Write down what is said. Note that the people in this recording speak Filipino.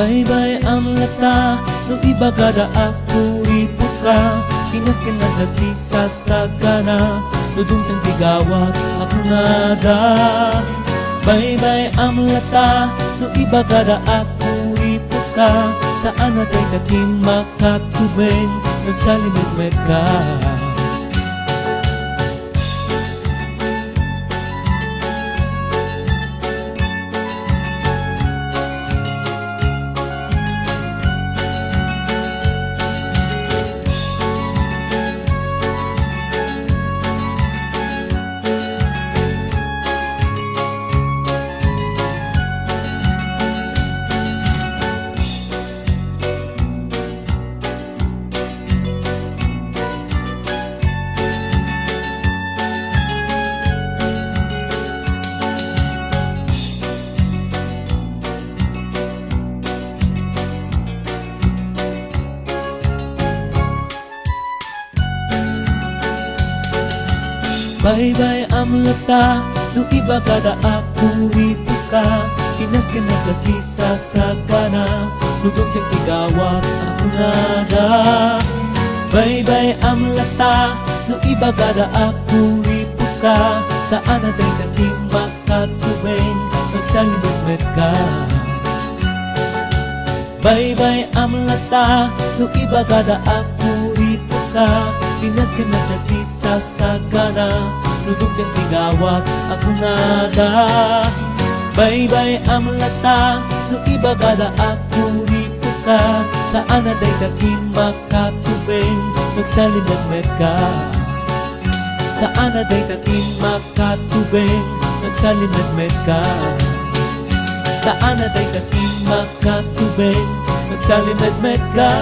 Baybay ang lata, no iba kada ako ripot ka. Kinas ka na nasisa sa gana, dudong kang tigawat ako nada. Baybay ang lata, no iba kada ako ripot ka. Saan na tayo kating makatubeng, nagsalimit-met ka. Baybay ang lata, no iba kada ako rito ka. Kinas ka na kasi sa gana, lugog kang igawat ako nada. Baybay ang lata, no iba kada ako rito ka. Saan na tayo kating makatubeng, nagsalimit ka. Baybay ang lata, no iba kada ako rito ka. Kinas ka na kasi sa gana, lugog kang igawat ako nada. Baybay ang lata, no iba kada ako rito ka. Saan na tayo kating makatubeng, nagsalimit ka. Saan na tayo kating makatubeng, nagsalimit ka. Saan na tayo kating makatubeng, nagsalimit ka.